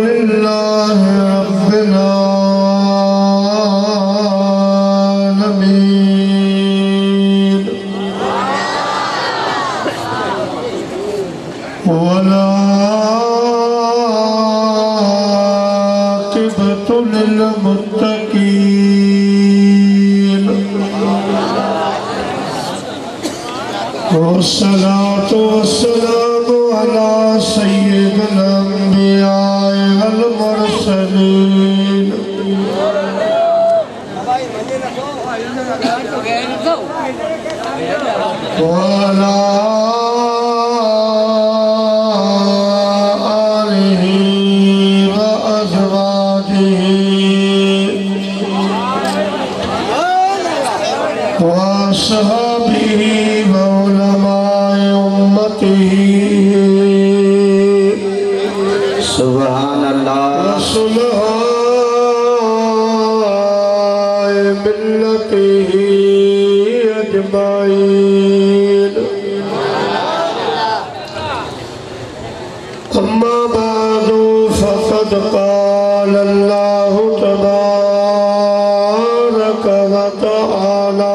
अल्हम्दुलिल्लाह रब्बिल आलमीन वला आक़िबतु लिल मुत्तक़ीन वस्सलातु वस्सलामु अला सय्यिदिल अंबिया वल मुरसलीन वअला आलिहि व अज़वाजिहि व अस्हाबिहि व उलमाए उम्मतिहि सुभान अल्लाह सुलहाए मिल्लतिहि अजमाइन अम्मा बादु फ़क़द क़ाल अल्लाहु तबारक व तआला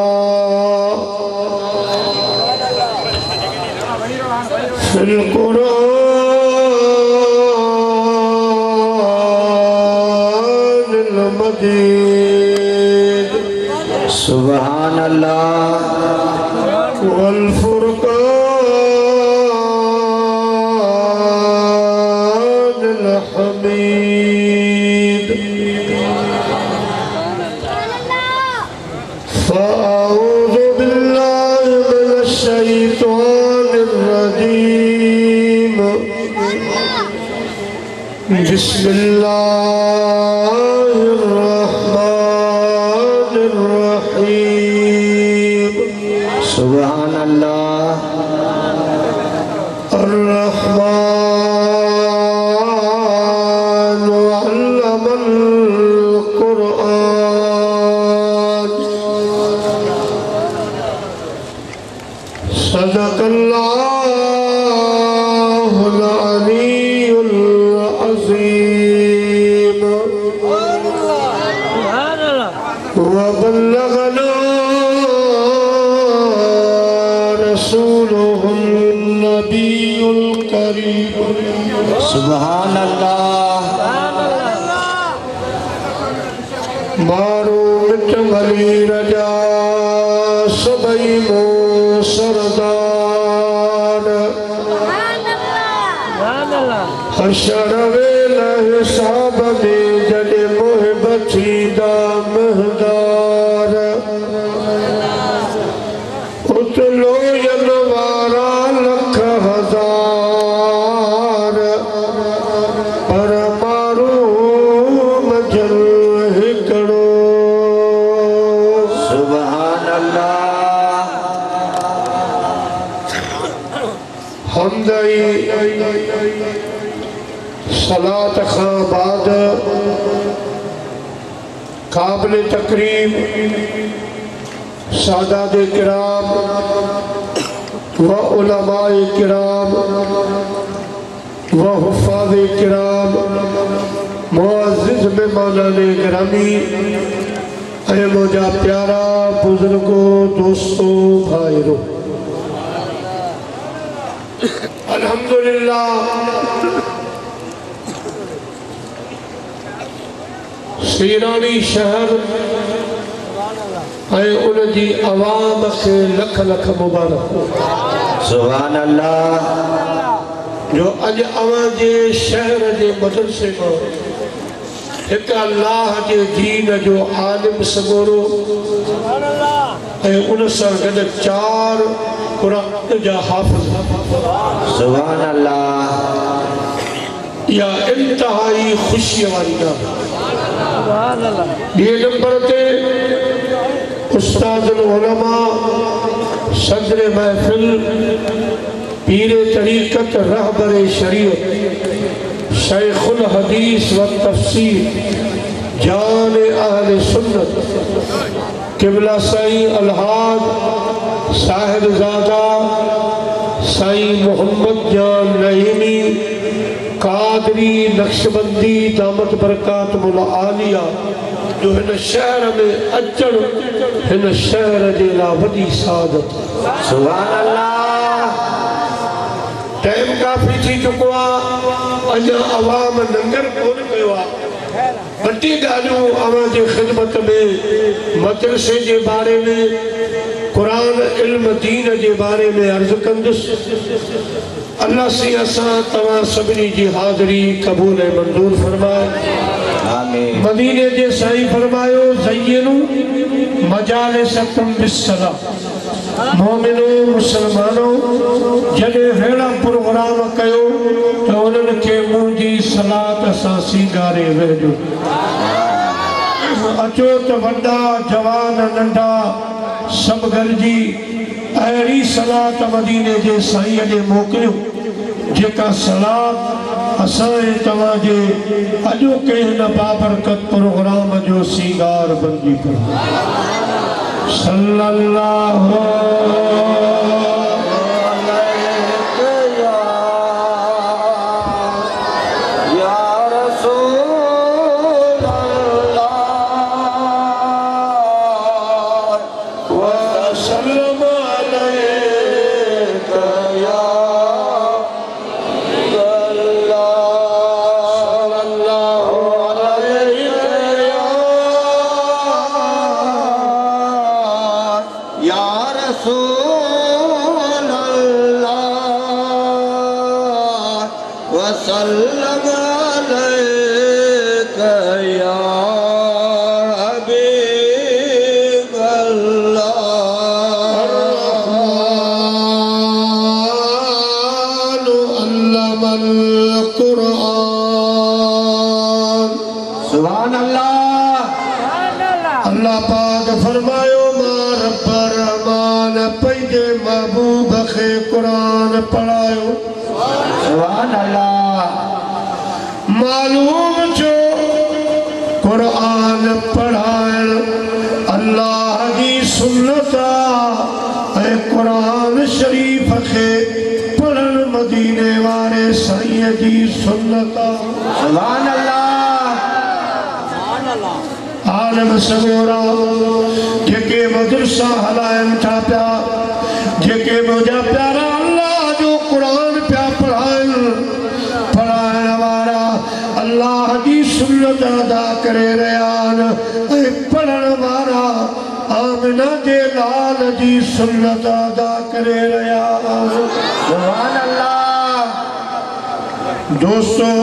फिल क़ुरआनिल मजीद सुभान अल्लाह वल फुरक़ानिल हमीद फ़अऊज़ु बिल्लाहि मिनश शैतानिर रजीम बिस्मिल्लाहिर रहमानिर रहीम सुभान अल्लाह अर्रहमान अल्लमल कुरआन सदक़ल्लाहुल अलीयुल अज़ीम व बल्लगना रसूलुहुन नबियुल करीम सुभान अल्लाह मारू मिट भली रजा सबई मो सरदार हशर वेला हिसाब में जॾे मोहबती दा महदार उतलो यलवारा लख हजार पर मारू मजल हिकड़ो सुभान अल्लाह हमदई सलात खां बाद काबिल तकरीम सादात किराम व उलमाए किराम व हुफ़ाज़ किराम मुअज़्ज़िज़ मेहमानान गिरामी ऐं मुंहिंजा प्यारा बुज़ुर्गो दोस्तों भाइरो अल्हम्दुलिल्लाह सीरानी शहर ऐं उन जी आवाम खे लख लख मुबारक सुभान अल्लाह जो अॼु अवां जे शहर जे मदरसे में एक अल्लाह के दीन जो आलिम सगोरो ऐं उन सां गॾु 4 कुरान जा हाफ़िज़ सुभान अल्लाह या इंतहाई खुशी वाली ॻाल्हि ॿिए नंबर ते उस्ताद उलमा सदर महफिल पीर तरीक़त रहबर शरीयत शेखुल हदीस व तफसीर जान अहले सुन्नत किबला साईं अलहाज साहिबजादा साईं मोहम्मद जान रहीमी कादरी नक्शबंदी दामत बरकातुल आलिया जो हिन शहर में अचण हिन शहर जे लाइ वॾी सादत। सुभान अल्लाह। टाइम काफ़ी थी चुको आहे, अञा अवाम लंगर कोन कयो आहे। ॿटी ॻाल्हियूं अवां जे ख़िदमत में मदरसे जे बारे में कुरान इल्म दीन जे बारे में अर्ज़ु कंदुसि। अल्लाह से असां तव्हां सभिनी जी हाज़िरी क़बूल ऐं मंज़ूर फरमाए। आमीन। मदीने जे साईं फरमायो ज़य्यनु मजालिसकुम बिस्सलाम। मोमिनो मुसलमानो जॾहिं अहिड़ा प्रोग्राम कयो त उन्हनि खे मुंहिंजी सलात सां सींगारे वेठो। अचो त वॾा जवान नंढा सभु गॾिजी अहिड़ी सलात मदीने जे साईं ॾे मोकिलियो जेका सलात असां तव्हांजे अॼोके हिन बाबरकत प्रोग्राम जो सींगार बंदी कयो। सल्लल्लाहु अल्लाह पाक फरमायो मां रब रहमान पंहिंजे महबूब खे कुरान पढ़ायो। सुभान अल्लाह। मालूम जो कुरान पढ़ाइण अल्लाह जी सुन्नत आहे ऐं कुरान शरीफ खे पढ़ण मदीने वारे साईं जी सुन्नत आहे। सुभान अल्लाह। आलम सगोरा जेके मदरसा हलाइनि था पिया, जेके मुंहिंजा प्यारा अल्लाह जो कुरान पिया पढ़ाइण वारा अल्लाह जी सुन्नत अदा करे रहिया आहिनि ऐं पढ़ण वारा आमिना जे लाल जी सुन्नत अदा करे रहिया आहिनि। सुभान अल्लाह। दोस्तों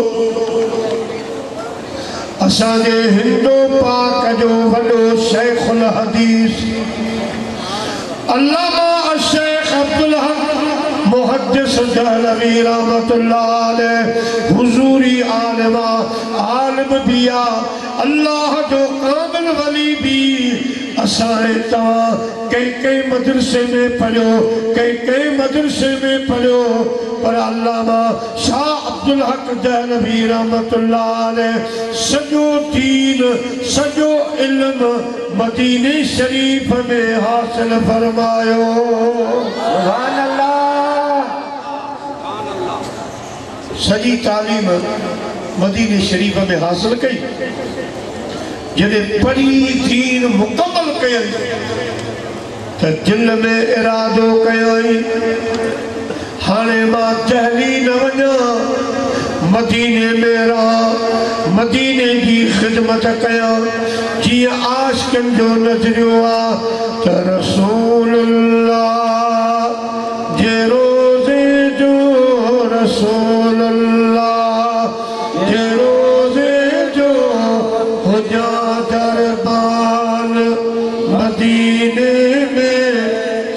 असांजे हिंदू पाक जो वॾो शेखुल हदीस अल्लामा शेख अब्दुल हक मुहद्दिस दहलवी रहमतुल्लाह अलैह हुजूरी आलिमा आलिम बिया अल्लाह जो कामिल वली भी असां तव्हां कई मदरसे में पढ़ियो, कई मदरसे में पढ़ियो, पर अल्लामा शाह अब्दुल हक दहलवी रहमतुल्लाह अलैह सॼो दीन सॼो इल्म मदीने शरीफ में हासिल फरमायो। सुभान अल्लाह। सॼी तालीम मदीने शरीफ में हासिल कई। जॾहिं पढ़ी दीन मुकम्मल कयई त दिल में इरादो कयोई हाणे मां दहली न वञा, मदीने में रहा, मदीने की खिदमत कयां। जीअं आशिक़नि जो नज़रियो आहे त रसूलुल्लाह जे रोज़े जो रसूलुल्लाह जे रोज़े जो हुजा दरबान मदीने में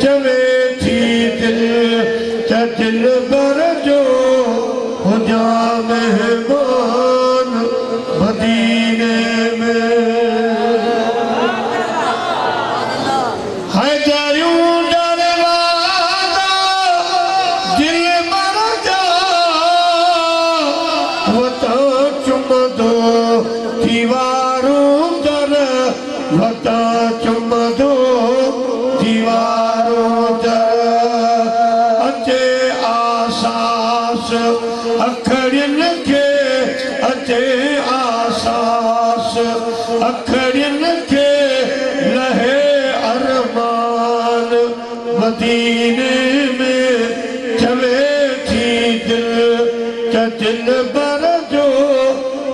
चवे थी दिल त दिल बर जो हुजा मेहमान मदीने में। हैदरियूं डरन वता चुमदो दीवारों दर वता चुमदो दीवारों दर अचे आसास अखड़ियन के अचे आसास अखड़ियन के लहे अरमान मदीने में चले थी दिल क्या दिल बर जो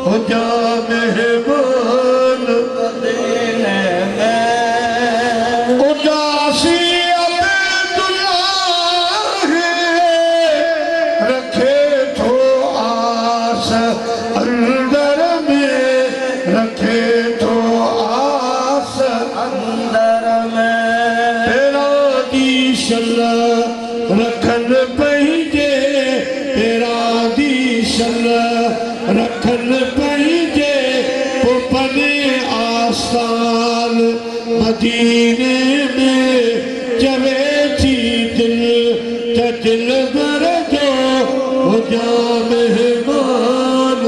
हो जा मेहमान मदीने में उदासी अब्दुल्लाह रखे तो आस अंदर में रखे तो आस अंदर में तेरा दीशल रखन पईजे तेरा दीशल रखन पईजे पुपने आस्थान मदीने में चवे थी दिल त दिल बर जो हो जा मेहमान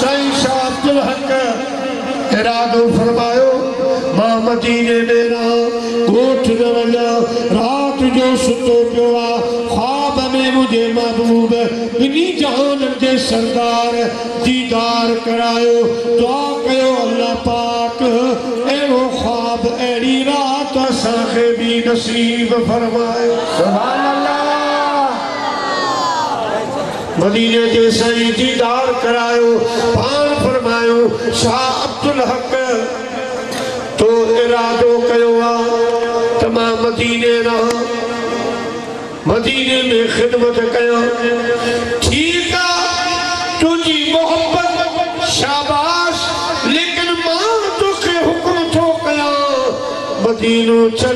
साईं शाह अब्दुल हक इरादो फरमायो मां मदीने में रहा गोठ न वञा रात जो सुतो पियो आहे ख्वाब में मुझे महबूब इन्हीं जहाननि जे सरदार दीदार करायो दुआ कयो अल्लाह पाक अहिड़ो ख्वाब अहिड़ी रात असांखे बि नसीब फरमायो सुभान अल्लाह मदीने जे साईं दीदार करायो पाण फरमायो शाह अब्दुल हक तो इरादो कयो आहे त मां मदीने रहां मदीने में खिदमत कया ठीक है तुझी मोहब्बत शाबाश लेकिन मां तोखे हुक्म थो कया मदीनो छॾ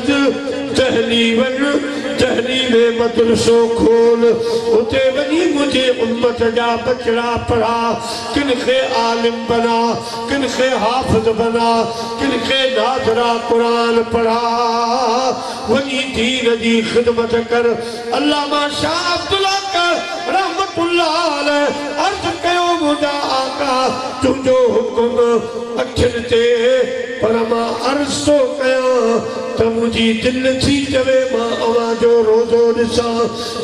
दहली वञ दहली में मदरसो खोल उते वञी मुझे उम्मत जा बचड़ा पढ़ा किन खे आलिम बना किन खे हाफिज बना किन खे नाज़रा कुरान पढ़ा वञी दीन जी खिदमत कर अल्लामा शाह अब्दुल हक रहमतुल्लाह अलैह अर्ज़ कयो मुंहिंजा आका तुंहिंजो हुकुम अखियुनि ते पर मां अर्ज़ थो कयां त मुंहिंजी दिलि थी चवे मां अवां जो रोज़ो ॾिसां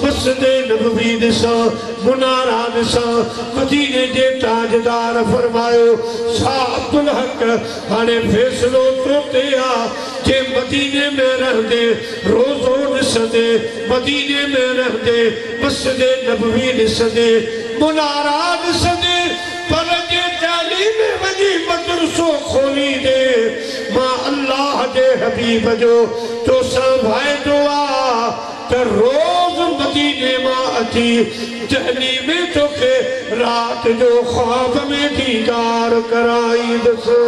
मस्जिद नबवी ॾिसां मुनारा ॾिसां मदीने जे ताजदार फरमायो शाह अब्दुल हक हाणे फ़ैसिलो तो ते आहे जे मदीने में रहंदे रोज़ो ॾिसंदे मदीने में रहंदे मस्जिद नबवी ॾिसंदे मुनारा ॾिसंदे पर जे जाली में वञी मदरसो खोली दे मां अल्लाह जे हबीब जो तोसां वाइदो आहे त रोज़ मदीने मां अची दहली में तोखे रात जो ख्वाब में दीदार कराईंदुसि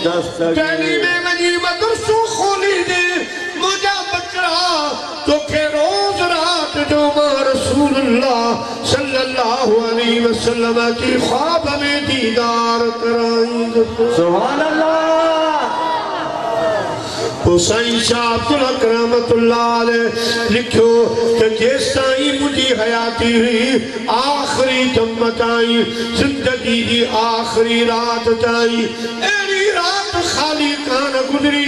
दहली में वञी मदरसो खोली दे मुंहिंजा बचड़ा तोखे रोज़ रात जो मां रसूलुल्लाह सल्लल्लाहु अलैहि वसल्लम जी ख्वाब में दीदार कराईंदुसि सुभान अल्लाह हुसैन शाह अब्दुल हक रहमतुल्लाह अलैह लिखियो त जेसिताईं मुंहिंजी हयाती हुई आख़िरी दम ताईं ज़िंदगी जी आख़िरी रात ताईं अहिड़ी रात खाली कान गुज़री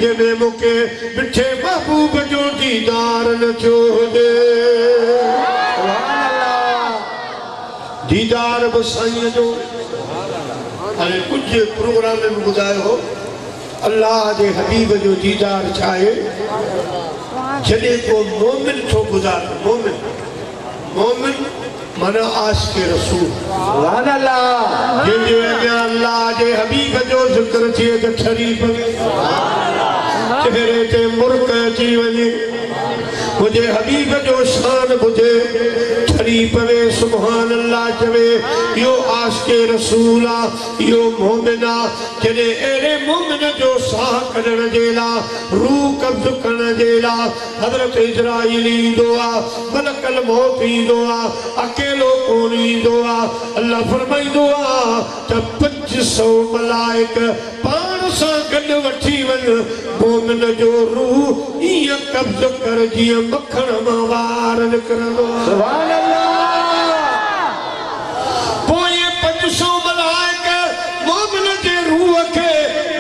जंहिंमें मूंखे मिठे महबूब जो दीदार न थियो हुजे सुभान अल्लाह दीदार बि साईं जो हाणे कुझु प्रोग्राम में ॿुधायो हो अल्लाह जे हबीब जो दीदार चाहे जॾहिं को मोमिन थो गुज़ार मोमिन मोमिन माना आशिक़ रसूल सुभान अल्लाह जंहिंजे अॻियां अल्लाह जे हबीब जो ज़िक्र थिए त ठरी पवे चेहरे ते मुर्क अची वञे मुझे हबीब जो शान बुझे ठरी पवे सुभान अल्लाह चवे यो आशिक़ रसूल आ यो मोमिन आ जने एरे मोमिन जो साह कढण जे लाइ रूह कब्ज़ करण जे लाइ हज़रत इजराइल ईंदो आहे मलकल मौत ईंदो आहे अकेलो कोन ईंदो आहे अल्लाह फरमाईंदो आहे त 2500 मलाइक पाण सां गॾु वठी वञ मोमिन जो रूह ईअं कब्ज़ कर जीअं मखण मां वार निकिरंदो आहे सुभान अल्लाह पोइ 500 मलाइक मोमिन जे रूह खे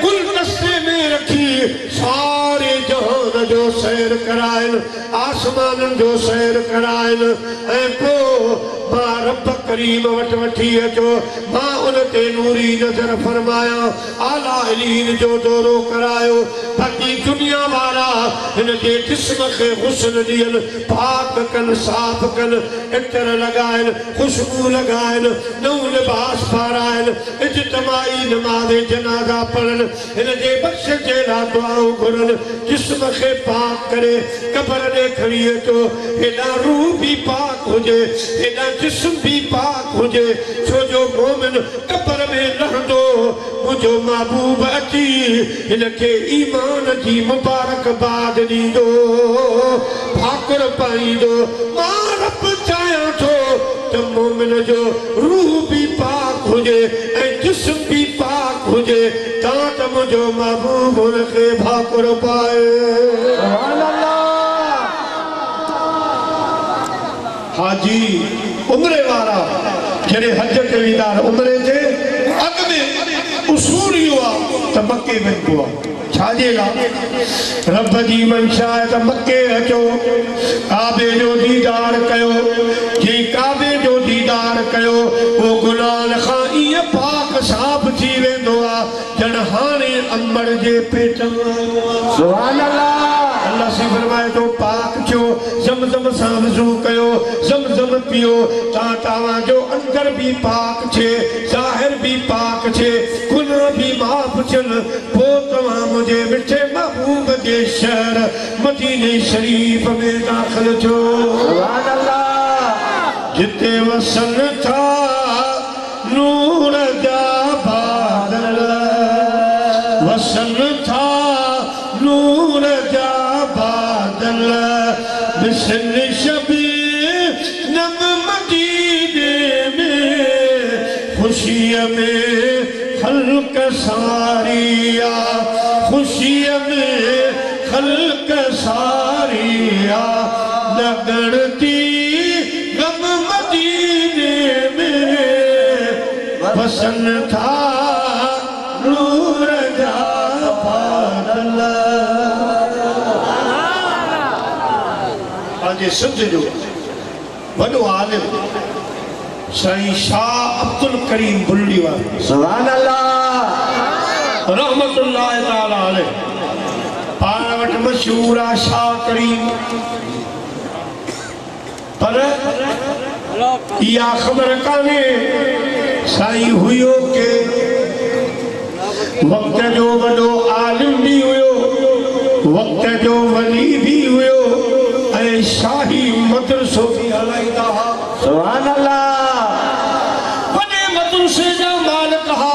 गुलदस्ते में रखी सारे जहान जो सैर कराइनि आसमाननि जो सैर कराइनि ऐं पोइ मां रब करीम वटि वठी अचो मां उन ते नूरी नज़र फरमाया आला इलीन जो दौरो करायो ताकि दुनिया वारा हिन जे जिस्म खे हुस्न ॾियनि पाक कनि साफ़ कनि इत्र लॻाइनि ख़ुशबू लॻाइनि नओं लिबास पाराइनि इज्तिमाई नमाज़ जनाज़ा पढ़नि हिन जे बख़्श जे लाइ दुआऊं घुरनि जिस्म खे पाक करे क़ब्र ॾे खणी अचो हेॾां रूह बि पाक हुजे हेॾां जिस्म भी पाक हुजे छो जो मोमिन क़ब्र में रहंदो मुझो महबूब अची हिनखे ईमान जी मुबारकबाद ॾींदो भाकुर पाईंदो मां रब चाहियां थो त मोमिन जो रूह भी पाक हुजे ऐं जिस्म भी पाक हुजे तां त मुझो महबूब हुनखे भाकुर पाए सुभान अल्लाह हाजी उमरे वारा जॾहिं हज ते वेंदा उमरे ते अॻ में उसूल इहो आहे त मके वञिबो आहे छाजे लाइ रब जी मंशा आहे त मके अचो काबे जो दीदार कयो जंहिं काबे जो दीदार कयो उहो गुनाहनि खां ईअं पाक साफ़ थी वेंदो आहे ॼण हाणे अंबर जे पेट में आयो आहे सुभान अल्लाह अल्लाह से फरमाए तो पाक थियो ज़मज़म सां वज़ू कयो ज़मज़म पियो तव्हां जो अंदर भी पाक छे ज़ाहिर भी पाक छे गुनाह भी माफ़ थियनि पोइ तव्हां मुंहिंजे मिठे महबूब जे शहर मदीने शरीफ़ में दाख़िल थियो सुभान अल्लाह जिते वसनि था नूर जा बादल वसनि था नूर जा बादल बिस्न शबी नम मदीने में खुशी में खल्क सारिया खुशी में खल्क सारिया लगड़ती गम मदीने में वसन था नूर जा बादल पंहिंजे सिंध जो वॾो आलिम साईं शाह अब्दुल करीम बुल्ली वारो सुभान अल्लाह रहमतुल्लाह ताला अलैह पाण वटि मशहूर आहे शाह करीम पर इहा ख़बर कान्हे साईं हुयो के वक़्त जो वॾो आलिम भी हुयो वक़्त जो वली भी हुयो ऐं शाही मदरसो भी हलाईंदा हुआ सुभान अल्लाह वॾे मदरसे जा मालिक हा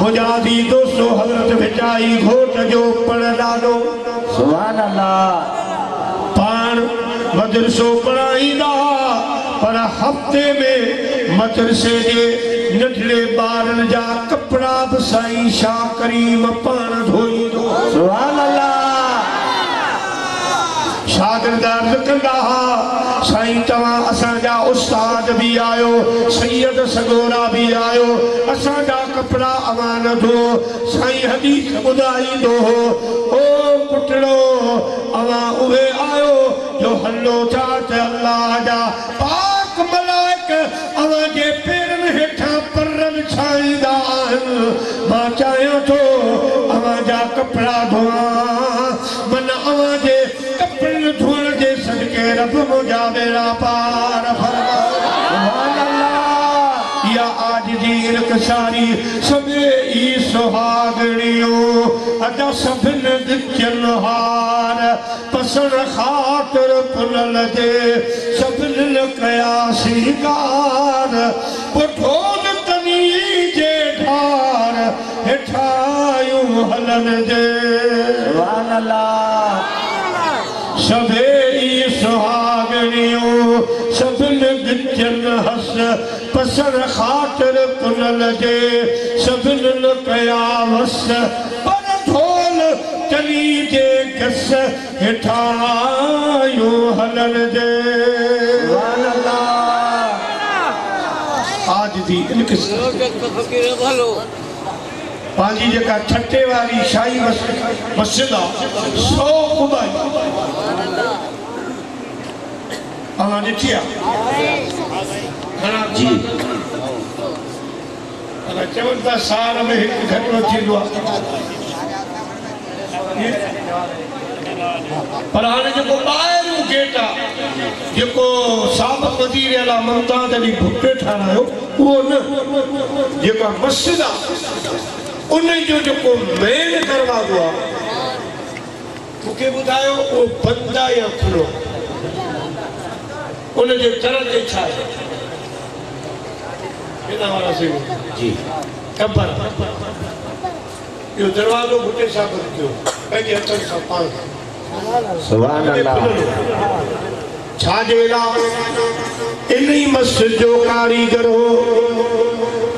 मुंहिंजा भी दोस्तो हज़रत विचाई घोट जो पढ़ंदाॾो सुभान अल्लाह पाण मदरसो पढ़ाईंदा पर हफ़्ते में मदरसे जे नंढड़े ॿारनि जा कपिड़ा बि साईं शाह करीम पाण धोईंदो सुभान अल्लाह शागिर्द अर्ज़ कंदा हा साईं तव्हां असांजा उस्ताद भी आयो सैयद सगोरा भी आयो असांजा कपिड़ा अवान धो साईं हदीस ॿुधाईंदो हो ओ पुटड़ो अवां उहे आयो जो हलो था त अल्लाह जा पाक मलाइक अवां जे पेरनि हेठां पर विछाईंदा आहिनि मां चाहियां थो अवां जा कपिड़ा धोआं मन अवां जे कपिड़नि धोअण जे सदके रब मुंहिंजा बेड़ा पार फरमाए सुभान अल्लाह या आजिज़ी इनकसारी सभे ई सुहागणियों अदा सभिनि दिचनि हार पसण ख़ातिर पुनल जे सभिनि कया सीगार ॿुधो न तनी जे ढार हेठ ठायूं हलन दे सुभान अल्लाह सभे सुहागणियों सभिन गिचन हस पसर खातिर कुनल जे सभिन न कया वस पर ढोल चली जे घस हेठायूं हलन दे सुभान अल्लाह आज दी इनके पांजी जगह छठे वाली शाही मस्जिद 100 कुबाई हाँ देखिए जी अगर चवंदा साल में एक घटनो थींदो पर हाणे जेको ॿाहिरियों गेट आहे जेको साबिक़ वज़ीर आला मुमताज़ अली भुट्टो ठारायो उहो न जेका मस्जिद आहे उन जो जेको मेन दरवाज़ो आहे मूंखे ॿुधायो उहो बंदि आहे या खुलो उन जे दर ते छा आहे हिन वारा सिंह जी ख़बर इहो दरवाज़ो भुट्टे साहब रखियो पंहिंजे हथनि सां पाण सुभान अल्लाह छाजे लाइ इन्ही मस्जिद जो कारीगर हो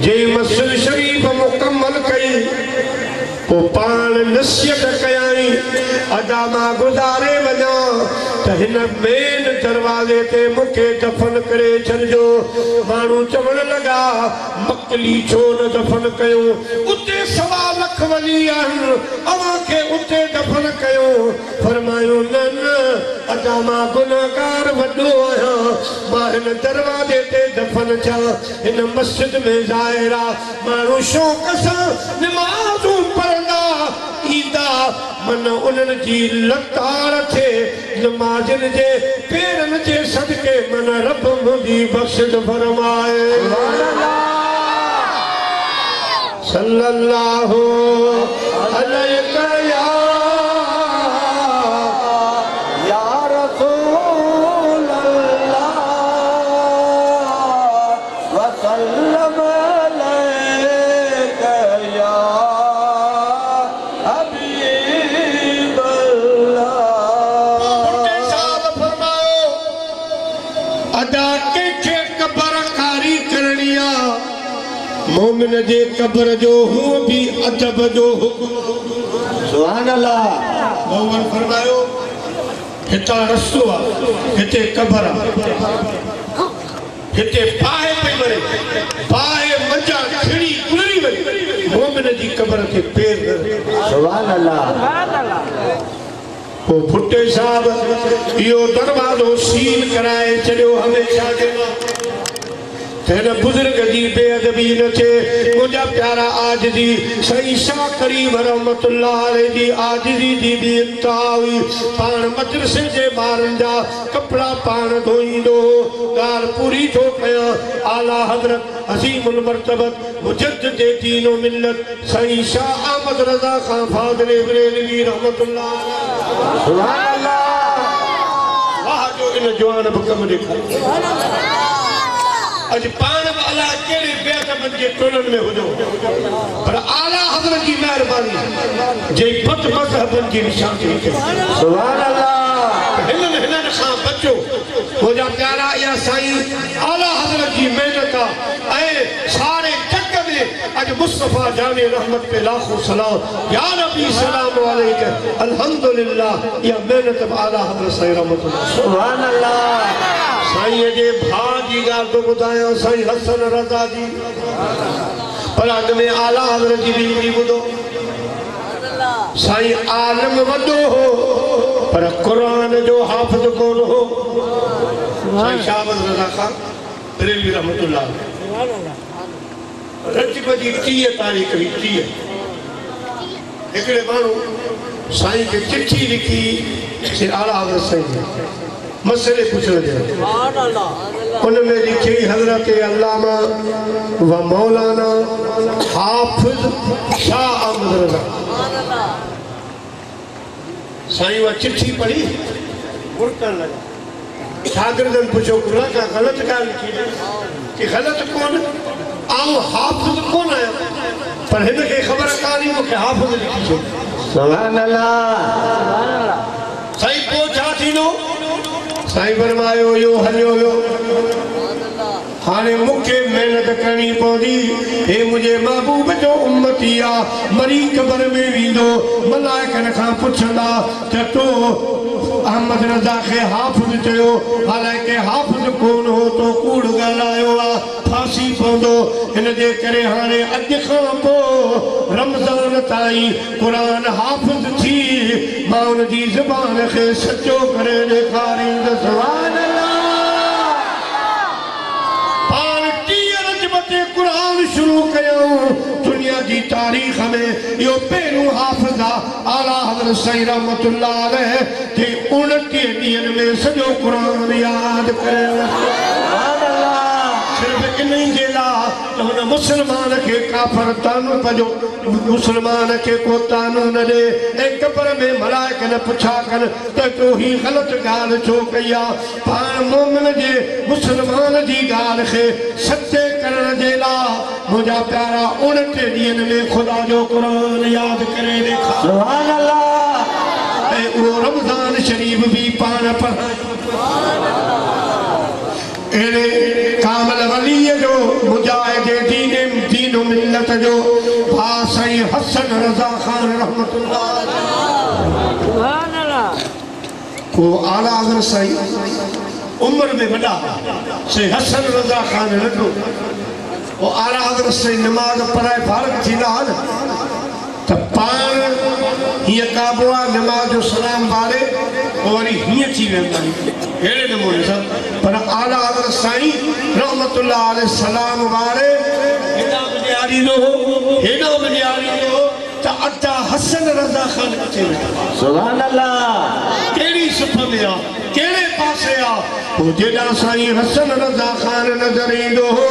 जे मस्जिद शरीफ मुकम्मल कई पोइ पाण नसीहत कयाई अदा मां गुज़ारे वञा त हिन मेन दरवाज़े ते मूंखे दफ़न करे छॾिजो माण्हू चवण लॻा मकली छो न दफ़न कयो उते 1.25 लख वली आहिनि अव्हांखे उते दफ़न कयो फरमायो न न अदा मां गुनाहगार वॾो आहियां मां हिन दरवाज़े ते दफ़न थिया हिन मस्जिद में ज़ाहिर आहे माण्हू शौक़ सां निमाज़ूं पढ़ंदा ईंदा मन उन्हनि जी लताड़ थे नमाज़िन जे पेरनि जे सदके मन रब मुंहिंजी बख़्शिश फरमाए सल्लल्लाहु अलैका या रसूल अल्लाह व सल्लम अलैका या हबीब अल्लाह भुट्टे साहब फरमायो अदा कंहिंखे कबरकारी करणी आहे मोमिन जे कब्र जो हूअ भी अदब जो हुकुम सुभान अल्लाह मोहम्मद फरमायो हितां रस्तो आहे हिते कब्र आहे हिते पाए पई मरे पाए मंझां खिड़ी गुज़री वई मोमिन जी कब्र ते पेर सुभान अल्लाह पोइ भुट्टे साहब इहो दरवाज़ो सील कराए छॾियो हमेशह जे लाइ तेरे बुजुर्ग जी बेअदबी न थे मुझा प्यारा आजिज़ी सही शाह करीम रहमतुल्लाह अलैहि जी आजिज़ी जी भी इंतहा हुई पाण मदरसे जे ॿारनि जा कपिड़ा पाण धोईंदो ॻाल्हि पूरी थो कयां आला हज़रत अज़ीमुल मर्तबत मुजद्दिद दीन व मिल्लत सही शाह अहमद रज़ा खान फाज़िल बरेलवी रहमतुल्लाह सुभान अल्लाह वाह जो इन जवान कम ॾेखारियो अज पान वाला केड़े बेअदबन जे टोलन में हुजो पर आला हज़रत जी मेहरबानी जे पत मज़हबन जी निशानी सुभान अल्लाह हिनन खां बचो मुझा प्यारा या साईं आला हज़रत जी मेहनत ऐं सारे जग में अज मुस्तफा जाने रहमत पे लाखों सलाम या नबी सलाम अलैक अल्हम्दुलिल्लाह या मेहनत आला हज़रत साईं रहमतुल्लाह सुभान अल्लाह साईं जे भाउ जी ॻाल्हि थो ॿुधायां साईं हसन रज़ा जी पर अॻ में आला हज़रत जी बि ॿुधो साईं आलम वॾो हो पर क़ुरान जो हाफ़िज़ कोन हो साईं शाहबज़ रज़ा खान बरेलवी रहमतुल्लाह रजब जी 30 तारीख़ हुई 30 हिकिड़े माण्हू साईं खे चिठी लिखी से आला हज़रत साईं मसले पूछण जे उन में लिखी हज़रत अल्लामा व मौलाना हाफ़िज़ शाह अहमद रज़ा साईं वह चिट्ठी पढ़ी मुड़कण लगा शागिर्दन पूछो का गलत ॻाल्हि लिखी कि गलत कौन आऊं हाफ़िज़ कौन आहियां पर इनके खबर कानी मुखे हाफिज लिखी छो सुभान अल्लाह साईं पोछा थीनो साईं फरमायो यो हलियो यो हाने मुखे मेहनत करनी पौंदी हे मुझे महबूब जो उम्मती आ मरी कबर में वींदो मलाइकन खां पुछंदा त तो अहमद रज़ा खे हाफ़िज़ चयो हालांकि हाफ़िज़ कोन हो तो कूड़ ॻाल्हायो आ फांसी पवंदो हिन जे करे हाणे अॼु खां पोइ रमज़ान ताईं क़ुरान हाफ़िज़ थी मां उन जी ज़बान खे सचो करे ॾेखारींदुसि सुभान अल्लाह कुरान शुरू कयूं दुनिया की तारीख में यो पेरू हाफिज़ा आला हज़रत साईं रहमतुल्लाह अलैह के 29 ॾींहंनि में सॼो कुरान याद करे सिर्फ इन जे लाइ त हुन मुस्लमान खे काफ़र तानू कजो मुस्लमान खे को तानू न ॾे ऐं कब्र में मलाइक न पुछा कनि त तो ही ग़लत ॻाल्हि छो कई आहे पाण मोमिन जे मुस्लमान जी ॻाल्हि खे सचे करण जे लाइ मुंहिंजा प्यारा 29 ॾींहंनि में ख़ुदा जो क़ुरान यादि करे ॾेखार सुभान अल्लाह ऐं उहो रमज़ान शरीफ़ बि पाण पढ़ाए अहिड़े कामल वलीअ जो मुजाहिद दीन मिलत जो भाउ साईं हसन रज़ा ख़ान रहमतुल्लाह सुभान अल्लाह को आला हज़रत साईं उम्र में वॾा साईं हसन रज़ा ख़ान नंढो वो आला हज़रत साईं नमाज़ पढ़ाए फारग थींदा न त पाण हीअं काबो आहे नमाज़ जो सलाम वारे पोइ वरी हीअं थी वेंदा आहिनि अहिड़े नमूने सां पर आला हज़रत साईं रहमतुल्लाह अलैहि सलाम वारे हेॾा बि ॾियारींदो हो हेॾो बि ॾियारींदो हो त अता हसन रज़ा ख़ान अचे वेठा सुभान अल्लाह कहिड़ी सुफ में आहे कहिड़े पासे आहे पोइ जेॾा साईं हसन रज़ा ख़ान नज़र ईंदो हो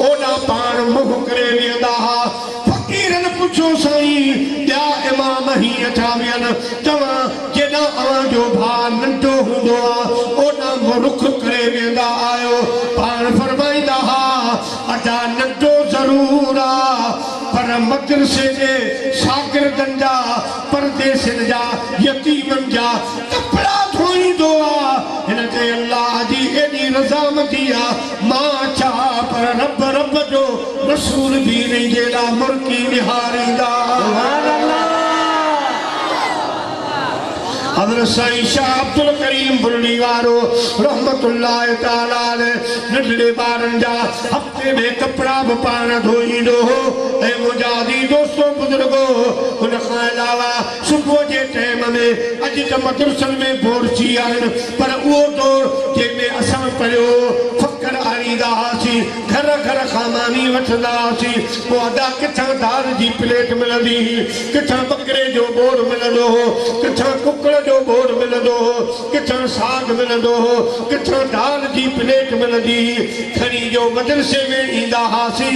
ओॾा पाण मुंहुं करे वेंदा हुआ फ़क़ीरनि पुछो साईं ॿिया इमाम हीअं था वियनि तव्हां जेॾा अव्हांजो भाउ नंढो हूंदो आहे ओॾा रुख करे वेंदा आहियो पाण फरमाईंदा हुआ अदा नंढो ज़रूर आहे पर मदरसे जे शागिर्दनि जा परदेसनि जा यतीमनि जा कपिड़ा धोईंदो आहे हिन ते अल्लाह जी एॾी रज़ामती आहे मां छा पर रब रब जो रसूल बि न जहिड़ा मुर्की निहारींदा सुभान अल्लाह हज़रत साईं शाह अब्दुल करीम बुरड़ी वारो रहमतुल्लाह ताला अलैह नंढड़े ॿारनि जा हफ़्ते में कपिड़ा बि पाण धोईंदो हो ऐं मुंहिंजा दी दोस्तो बुज़ुर्गो हुन खां अलावा सुबुह जे टाइम में अॼु त मदरसनि में बोरची आहिनि पर उहो दौर जंहिंमें असां पढ़ियो फ़ख़्र आणींदा हुआसीं घर घर खां मानी वठंदा हुआसीं पोइ अदा किथां दाल जी प्लेट मिलंदी हुई किथां बकरे जो बोर मिलंदो हो किथां कुकड़ जो बोर मिलंदो हो किथां साग मिलंदो हो किथां दाल जी प्लेट मिलंदी खणी जो मदरसे में ईंदा हुआसीं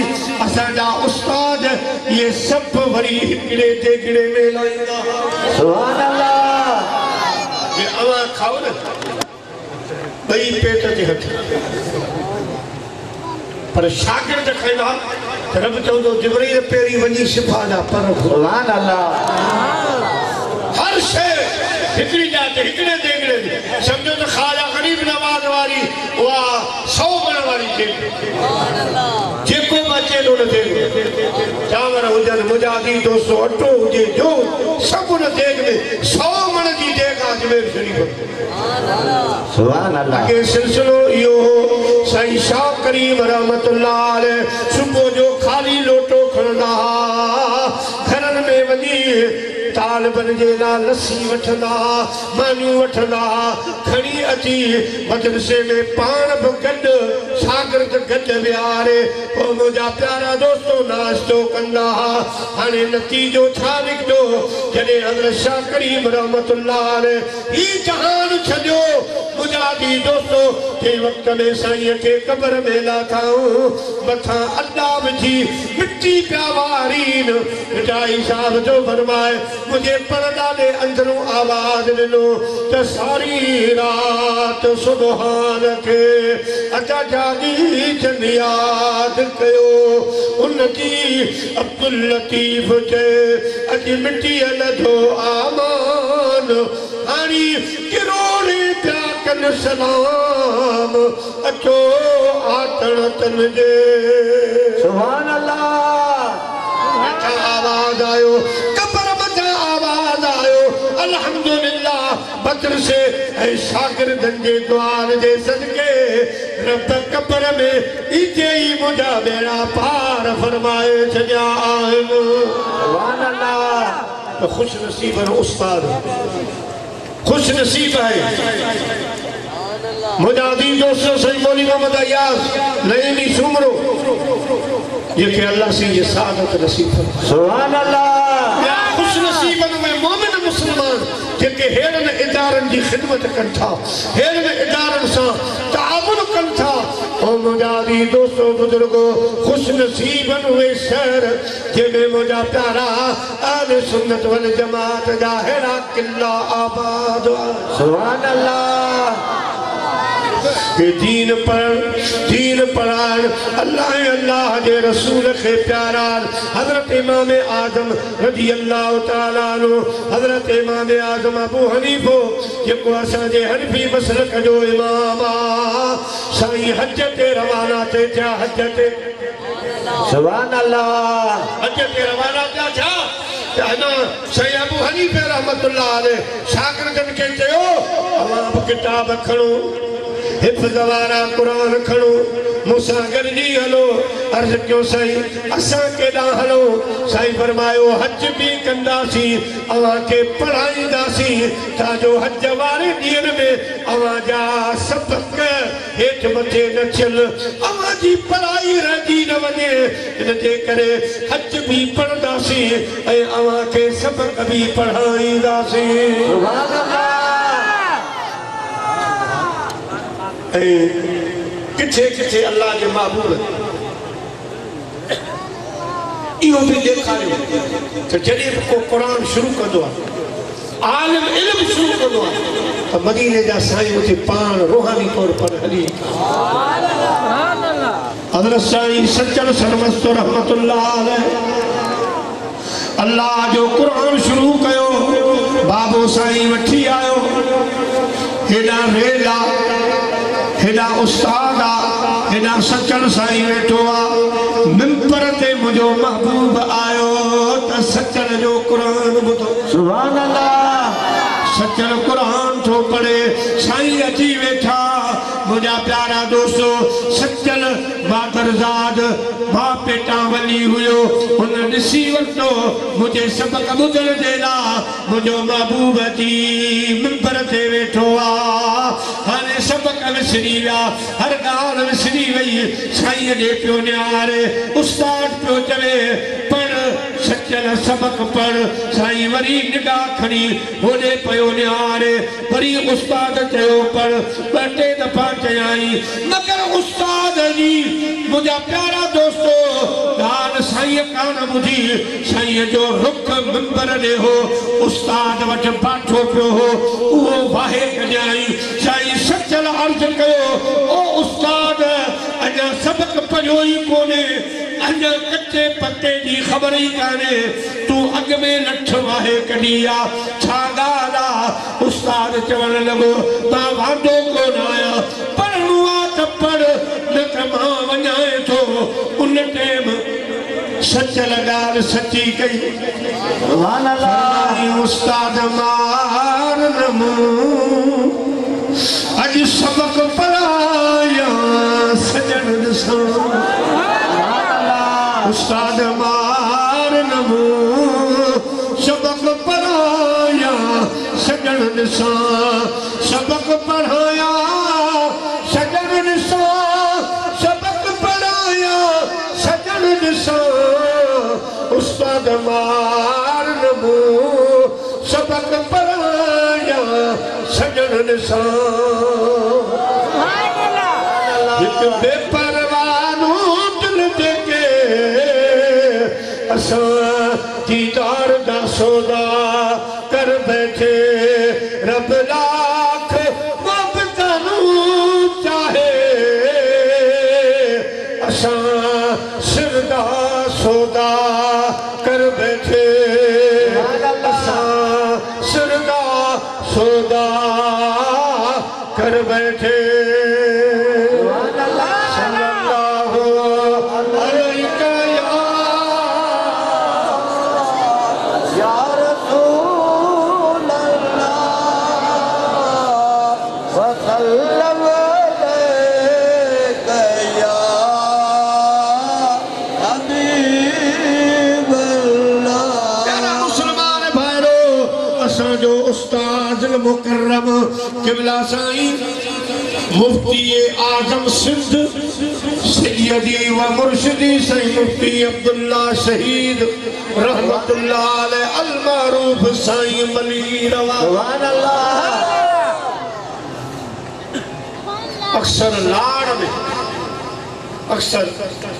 असांजा उस्ताद ये सभु वरी हिकिड़े देगिड़े में लाईंदा सुभान अल्लाह ये अवां खाओ न ॿई पेट ते हथ पर शागिर्द खाईंदा रब चवंदो जिब्रील पहिरीं वञी शिफ़ा ॾा पर सुभान अल्लाह हर शइ हिकिड़ी जात हिकिड़े देगिड़े में सम्झो त ख़ाजा ग़रीब नवाज़ वारी उहा 100 मण वारी थिए जेको बि अचे थो न थिए चांवर हुजनि मुजादी दोस्तो अटो हुजे जो सभु उन देग में 100 मण जी देग अजमेर शरीफ़ सुभान अल्लाह अॻे सिलसिलो इहो साईं शाह करीम रहमतुल्लाह अलैह सुबुह जो ख़ाली लोटो खणंदा घरनि में वञी तालिबनि जे लाइ लस्सी वठंदा मानियूं वठंदा खणी अची मदरसे में पाण बि गॾु शागिर्द गॾु विहारे पोइ मुंहिंजा प्यारा दोस्तो नाश्तो कंदा हाणे नतीजो छा निकितो जॾहिं हज़रत शाह करीम रहमतुल्लाह अलैह ही जहान छॾियो मुजादी दोस्तों के वक्त में साईं के कब्र में लाथाऊं मथा अल्लाह जी मिट्टी प्यावारीन मिठाई साहब जो फरमाए मुझे पर्दा दे अंदरों आवाज ॾिनो त सारी रात सुबहान के अचा जागी जन याद कयो उनकी अब्दुल लतीफ जे अॼु मिट्टी लधो आमान हाणी किरोड़े पिया कन सलाम अचो आतण तन जे सुभान अल्लाह आवाज आयो कब्र मथा आवाज आयो अल्हम्दुलिल्लाह बद्र से ऐ शागिर्दन जे दुआर जे सदके रब कब्र में इते ही मुझा बेड़ा पार फरमाए छॾिया आहिनि सुभान अल्लाह खुश नसीब है उस्ताद खुश नसीब है मुजादी दोस्तों सही मौली मोहम्मद अयाज नईमी सुमरो ये के अल्लाह से ये सादत नसीब है सुभान अल्लाह या खुश नसीब में मोमिन मुसलमान जेके हेरन इदारन जी खिदमत कन था हेरन इदारन सा ताउन कन था ओ मुजादी दोस्तों बुजुर्गो खुश नसीबन वे शहर जेमे मुजा प्यारा अहले सुन्नत वल जमात जाहिरा किला आबाद सुभान अल्लाह के दीन पढ़ान अल्लाह के रसूल के प्यारा हजरत इमाम आजम रजी अल्लाह तआला अन्हु हजरत इमाम आजम अबू हनीफो जेको असां जे हनफी मसलक जो इमाम साईं हज ते रवाना थे क्या हज ते सुभान अल्लाह हज ते रवाना क्या कहना साईं अबू हनीफे रहमतुल्लाह अलैह शागिर्दन के चयो अवां किताब खणो हिफ्ज़ वारा कुरान खणो मूंसां गॾिजी हलो अर्ज़ कयो साईं असां केॾां हलो साईं फरमायो हज बि कंदासीं अवां खे पढ़ाईंदासीं ताजो हज वारे ॾींहंनि में अवां जा सबक हेठि मथे न थियनि अवां जी पढ़ाई रहिजी न वञे इन जे करे हज बि पढ़ंदासीं ऐं अवां खे सबक बि पढ़ाईंदासीं सुभान अल्लाह किथे किथे अल्लाह के महबूब इहो भी ॾेखारियो त जॾहिं बि को क़ुरान शुरू कंदो आहे आलिम इल्म शुरू कंदो आहे त मदीने जा साईं उते पाण रूहानी तौर पर हली हज़रत साईं सच्चल सरमस्त रहमतुल्लाह अलैह अल्लाह जो क़ुरान शुरू कयो बाबो साईं वठी आयो हेॾा रेला हेॾा उस्ताद हेॾा सचल साईं वेठो आहे मिंबर ते मुंहिंजो महबूब आयो त सचल जो क़ुरान ॿुधो सुभान अल्लाह सचल क़ुरान थो पढ़े साईं अची वेठा मुझा प्यारा दोस्तों सचल बादरजाद मां पेटा वली हुयो उन ॾिसी वरितो मुझे सबक ॿुधण जे लाइ मुंहिंजो महबूब अची मिंबर ते वेठो आहे हाणे सबक विसरी विया हर ॻाल्हि विसरी वई साईं ॾे पियो निहारे उस्ताद पियो चवे पढ़ सचल सबक पढ़ साईं वरी निगाह खणी होॾे पियो निहारे वरी उस्ताद चयो पढ़ ॿ टे दफ़ा चयाई मगर उस्ताद जी मुझा प्यारा दोस्तों ॻाल्हि साईं कान ॿुधी साईं जो रुख मिंबर ॾे हो उस्ताद वटि बाठो पियो हो उहो वाहे कढियाई साईं सचल अर्ज़ कयो ओ उस्ताद अञा सबक पढ़ियो ई कोन्हे अञा कच्चे पत्ते जी ख़बर ई कान्हे तूं अॻ में लठ वाहे कढी आहे छा ॻाल्हि आहे उस्ताद चवण लॻो मां वांदो कोन आहियां पढ़णो आहे त पढ़ न त मां वञाए थो उन टाइम सचल ॻाल्हि सची कई सुभान अल्लाह उस्ताद मार न मूं अॼु सबक पढ़ाया सजण ॾिसां उस्ताद मार न मूं सबक पढ़ाया सजण ॾिसां सबक पढ़ाया सजण ॾिसां सबक पढ़ाया सजण ॾिसां उस्ताद मार न मूं सबक पढ़ाया सजण ॾिसां बेपरवानू दिल देके असां दीदार दा सौदा कर बैठे रब लाख मोहब्बतनू चाहे असां सिर दा सौदा कर बैठे असां सिर दा सौदा कर बैठे मुकर्रम किबला साईं मुफ्ती आजम सिंध सैयदी व मुर्शिदी साईं मुफ्ती अब्दुल्ला शहीद रहमतुल्लाह अलैह अल मारूफ साईं मली रवा सुभान अल्लाह। अक्सर लाड़ में अक्सर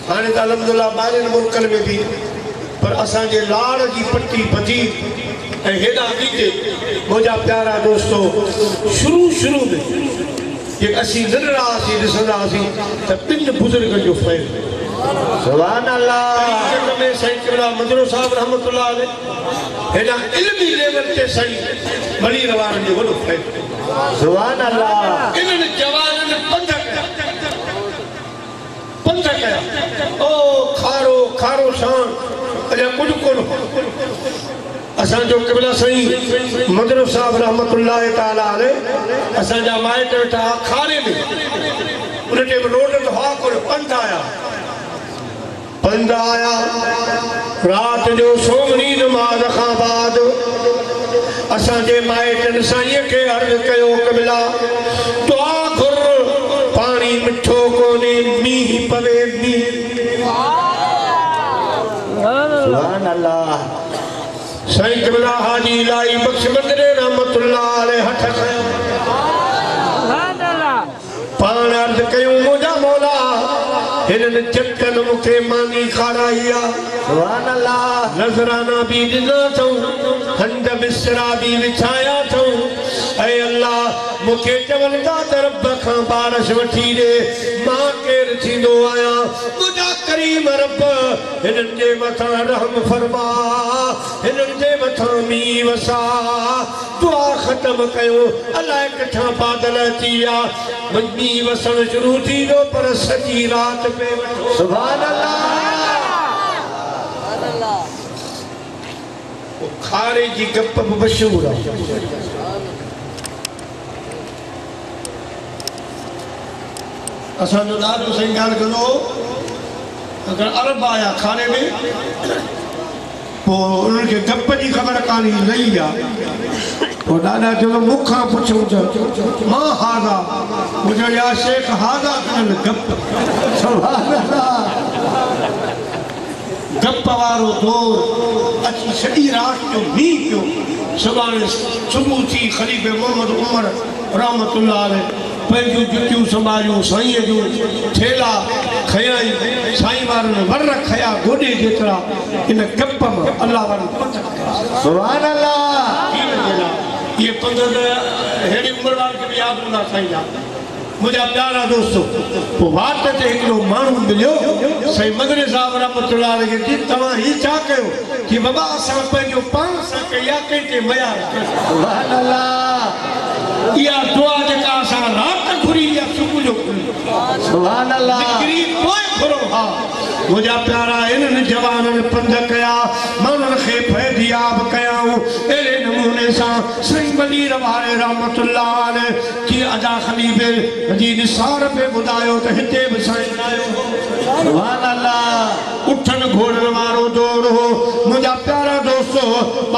हाणे त अलहमदुलिल्लाह ॿाहिरि मुल्कनि में भी पर असांजे लाड़ जी पट्टी बधी हेॾा अॻिते मुंहिंजा प्यारा दोस्तो शुरू में जे असीं ॾिसंदासीं त ॿिनि बुज़ुर्गनि जो फ़ैज़ सुभान अल्लाह में साईं क़िबला मजरू साहब रहमतुल्लाह अलैह हेॾा इल्मी लेवल ते साईं मली रवारनि जो वॾो फ़ैज़ सुभान अल्लाह। इन्हनि जवाननि पंध कया ओ खारो शान अञा कुझु कोन असांजो क़िबला साईं मजरू साहब रहमतुल्लाह ताला अलैह असांजा माइट वेठा खारे में उन ते रोड ते हा कोन पंध आया रात जो सोमनी नमाज खां बाद असांजे माइटनि साईं खे अर्ज़ कयो क़िबला दुआ घुर पानी मिठो कोन्हे मींह पवे मींह सुभान अल्लाह। साईं क़िबला हाजी इलाही बख्श मंदरे रहमतुल्लाह अलैह हथ खयो पाण अर्ज़ कयूं मुंहिंजा मौला हिननि चटनि मूंखे मानी खाराई आहे सुभान अल्लाह नज़राना बि ॾिना अथऊं हंध बिस्तरा बि विछाया अथऊं ऐं अल्लाह मूंखे चवनि था त रब खां बारिश वठी ॾे मां केरु थींदो आहियां मुंहिंजा करीम रब हिननि जे मथां रहम फरमा हिननि जे मथां मींहुं वसा दुआ ख़तम कयो अलाए किथां बादल अची विया मींहुं वसणु शुरू थी वियो पर सॼी राति पे वठो सुभान अल्लाह। खारे जी गप बि मशहूर आहे असांजो ॾाढो सही ॻाल्हि कंदो अगरि अरब आया खाने में पोइ उन्हनि खे गप जी ख़बर कान्हे लही आहे पोइ ॾाढा चवंदो मूंखां पुछूं त मां हाज़ा मुंहिंजो या शेख हाज़ा कनि गप गप वारो दौर अची सॼी राति जो मींहुं पियो सुभाणे सुबुह थी ख़लीफ़े मोहम्मद उमर रहमतुल्लाह अलैह पंहिंजूं जुतियूं संभालियूं साईंअ जूं थेला खयाई साईं वारनि वर खया गोॾे जेतिरा इन गप मां अल्लाह वारनि पंध सुभान अल्लाह। ये पंध अहिड़ी उमिरि वारनि खे बि यादि हूंदा साईं जा मुंहिंजा प्यारा दोस्तो पोइ वात ते हिकिड़ो माण्हू मिलियो साईं मदनी साहब रहमतुल्लाह अलैह खे तव्हां हीउ छा कयो कि बाबा असां पंहिंजो पाण सां कया कंहिंखे मया सुभान अल्लाह। इहा दुआ जेका असां राति घुरी इहा सुबुह जो सुभान अल्लाह निकिरी पोइ घुरो हा मुंहिंजा प्यारा इन्हनि जवाननि पंध कया माण्हुनि खे फ़ैज़याब कयाऊं अहिड़े नमूने सां साईं मली रवारे रहमतुल्लाह अलैह कीअं अदा ख़लीफ़े जी निसार पे ॿुधायो त हिते बि साईं आयो सुभान अल्लाह उठनि घोड़नि वारो दौर हो मुंहिंजा प्यारा दोस्तो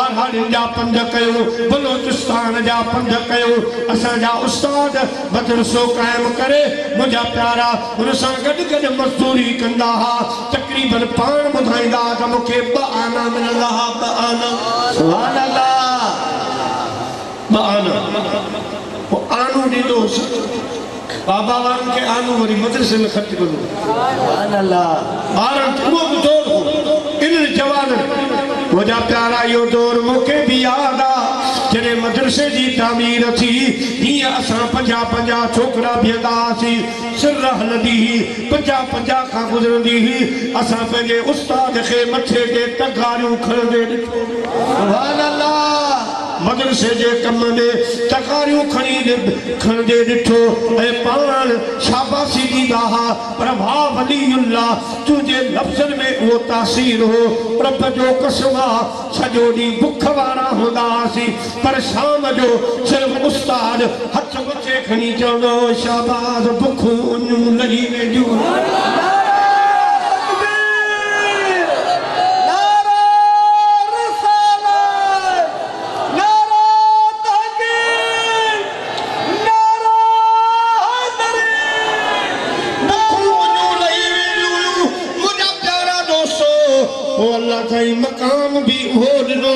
ॿारहाड़ियुनि जा पंध कयूं बलोचिस्तान जा पंध कयूं असांजा उस्ताद मदरसो क़ाइमु करे मुंहिंजा प्यारा हुन सां गॾु गॾु मज़दूरी कंदा हुआ तक़रीबन पाण ॿुधाईंदा त मूंखे 2 आना मिलंदा हुआ 2 आना सुभान अल्लाह 2 आना पोइ आनू ॾींदोसि बाबा वारन के आनू वरी मदरसे में खर्च करो सुभान अल्लाह आरन वो भी दौर हो इन जवान मुझा प्यारा यो दौर मोके भी याद आ जने मदरसे जी तामीर थी हिया असा 50 छोकरा बिंदासी सिर हलंदी 50 का गुजरंदी असा पंहिंजे उस्ताद के मथे के तगारियूं खणंदे सुभान अल्लाह मदरसे जे कम में तकारियूं खणंदे ॾिठो ऐं पाण शाबाशी ॾींदा हुआ पर वाह वलीउल्लाह तुंहिंजे लफ़्ज़नि में उहो तासीर हो रब जो कसम आहे सॼो ॾींहुं बुख वारा हूंदा हुआसीं पर शाम जो सिर्फ़ उस्ताद हथ मथे खणी चवंदो शाबाश बुखूं लही वेंदियूं मकाम भी हो ॾिनो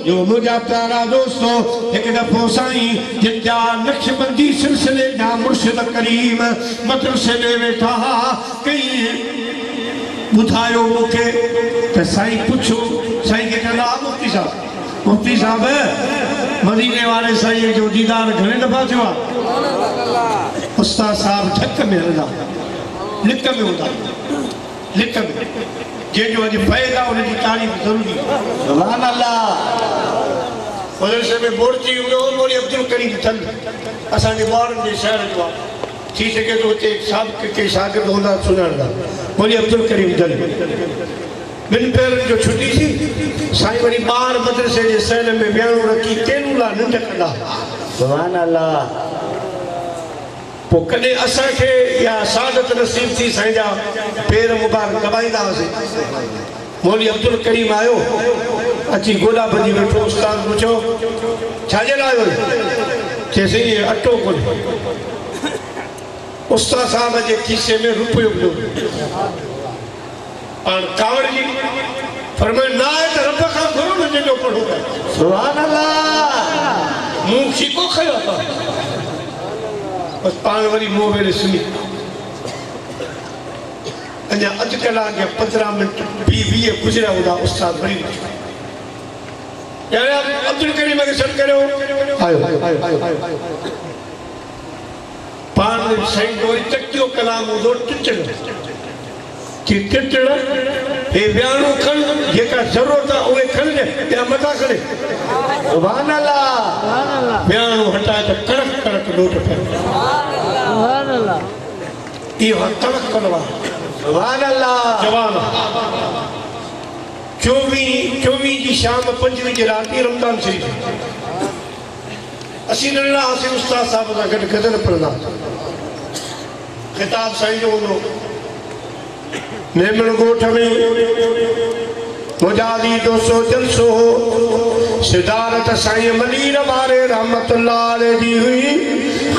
जो मुझा प्यारा दोस्तों एक दफ़ो साईं जिनजा नक्शबंदी सिलसिले जा मुर्शिद करीम मदरसे में वेठा कई ॿुधायो मूंखे त साईं पुछो साईं खे चवंदा मुफ्ती साहब मदीने वाले साईं जो दीदार घणे दफ़ा थियो आहे उस्ताद साहब झक में हलंदा लिक में हूंदा लिक में जो अज फ़ायदा उनकी तारीफ़ ज़रूरी सुभान अल्लाह मदरसे में बोर्ची मौली अब्दुल करीम थल असांजे ॿारनि जे शहर जो आहे थी सके तो हुते साबिक़ के शागिर्द हूंदा सुञाणंदा मौली अब्दुल करीम थल ॿिनि पैरनि जो छुटी थी साईं वरी ॿार मदरसे जे सहन में वियाणो रखी केनू लाइ निंड कंदा सुभान अल्लाह पोइ कॾहिं असांखे या सादत नसीब थी साईं जा पेर मुबारक दबाईंदा हुआसीं मौली अब्दुल करीम आयो अची गोॾा ॿधी वेठो उस्ताद पुछो छाजे लाइ आयो चइसि अटो कोन्हे उस्ताद साहब जे खीसे में रुपयो पियो पाण कावड़ जी फरमाए ना आहे त रब खां घुरो न जेको पढ़ो सुभान अल्लाह मुंहुं खीको खयो आहे बस पान वरी मुंह वेले सुनी अञा अध कलाक या 15 मिनट 20 गुजरिया हूंदा उस्ताद वरी यार अब्दुल करीम के सर करो आयो पान साईं वरी तकियो कलाम हूंदो टिचण कि टिचण हे वियाणो खण जेका ज़रूरत आहे उहे खणजे या मथा खणे सुभान अल्लाह वियाणो हटाए त कड़क कड़क नोट पियो सुभान अल्लाह इहो कड़क कड़वा सुभान अल्लाह जवान 24 जी शाम 25 राती रमजान शरीफ असीं नंढड़ा हुआसीं उस्ताद साहब सां गॾु गज़ल पढ़ंदा ख़िताब साईं जो हूंदो नेमन गोठ में मुजादी 200 जलसो सिदारत साईं मनीर वारे रहमतुल्लाह अलैह जी हुई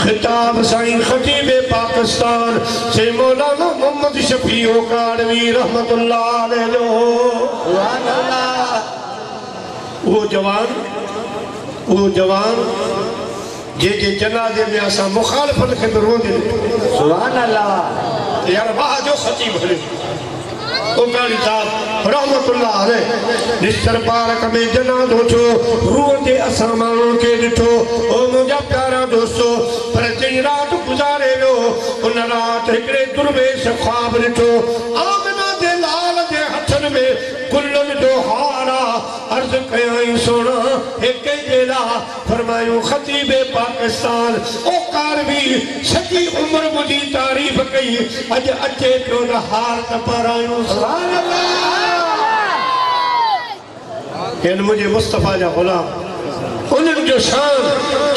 खिताब साईं खतीब पाकिस्तान से मौलाना मोहम्मद शफी काड़वी रहमतुल्लाह अलैह जो सुभान अल्लाह वो जवान जे जनाजे में असा मुखालफत के रोंदे सुभान अल्लाह यार वाह जो खतीब हले ओ गाड़ी साहब रहमतुल्लाह अलैह निस्तर पारक में जनाजो छो रोंदे असा माण्हुनि के ॾिठो ओ मुंहिंजा प्यारा दोस्तो पर जंहिं रात गुज़ारे वियो उन रात हिकिड़े दुर्वेश ख्वाब ॾिठो आमिना जे लाल जे हथनि में गुलनि जो हार अर्ज़ कयाई सोना एक जेला फरमायूं खतीब पाकिस्तान ओ कारवी सॼी उम्र मुझी तारीफ़ कई अज अचे पियो न हार न पारायूं सुभान अल्लाह इन मुझे मुस्तफा जा गुलाम उन्हनि जो शान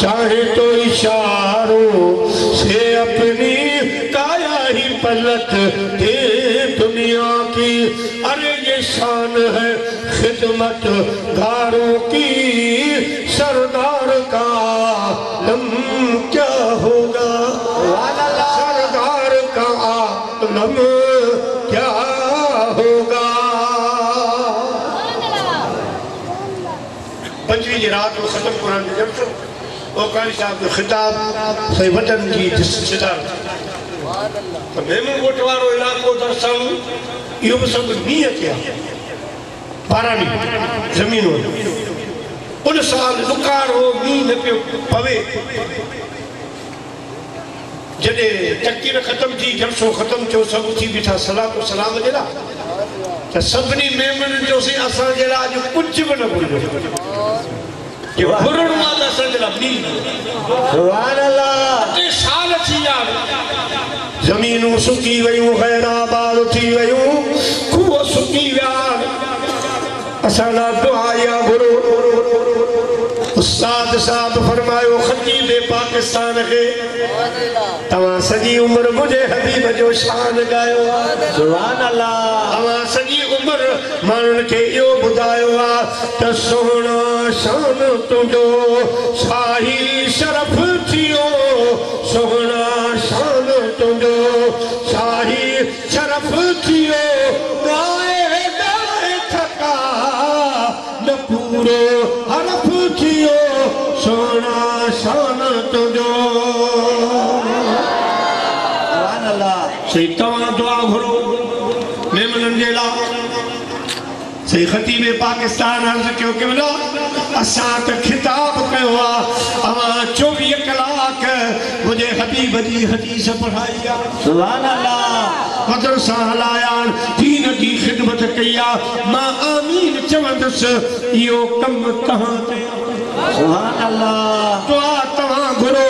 चाहे तो इशारो से अपनी काया ही पलट दे दुनिया की अरे ये शान है खिदमत गारों की सरदार का आलम क्या होगा सरदार का आलम क्या होगा 25 रात को खत्म कुरान जब वो कारी साहब जो खिताब सही वतन की सिदारत तो मेमन गोट वारो इलाको दरसल यो भी सब नीय किया पारानी जमीन हो उन साल दुकार हो नी न पियो पवे जडे तकदीर खत्म थी जलसो खत्म थियो सब थी बिठा सलातो सलाम जेला त सबनी मेमन जो से असा जेला जो कुछ भी न भूलो ये भुरण वाला सजला नी सुभान अल्लाह ते साल थी यार जमीनों सुकी वयूं गैराबाद थी वयूं खूह सुकी विया असाना दुआ या गुरु उस्ताद साहब फरमायो खतीब पाकिस्तान के तवा सजी उम्र मुझे हबीब जो शान गायो सुभान अल्लाह तवा सजी उम्र मानन के यो बुधायो त सोना शान तुझो शाही शरफ थियो सोना शान तुझो शाही शरफ थियो गाए गाए थका न पूरो हरफ थियो सोना शान तुझो सुभान अल्लाह सही तवा दुआ घुरो मेमनन जेला सही खतीब पाकिस्तान अर्ज क्यों के बोला असा त खिताब कयो अवा 24 कलाक मुझे हबीब जी हदीस पढ़ाई सुभान अल्लाह मदरसा हलाया दीन की खिदमत कया मां आमीन चवंदस यो कम कहां ते सुभान अल्लाह दुआ तवा घुरो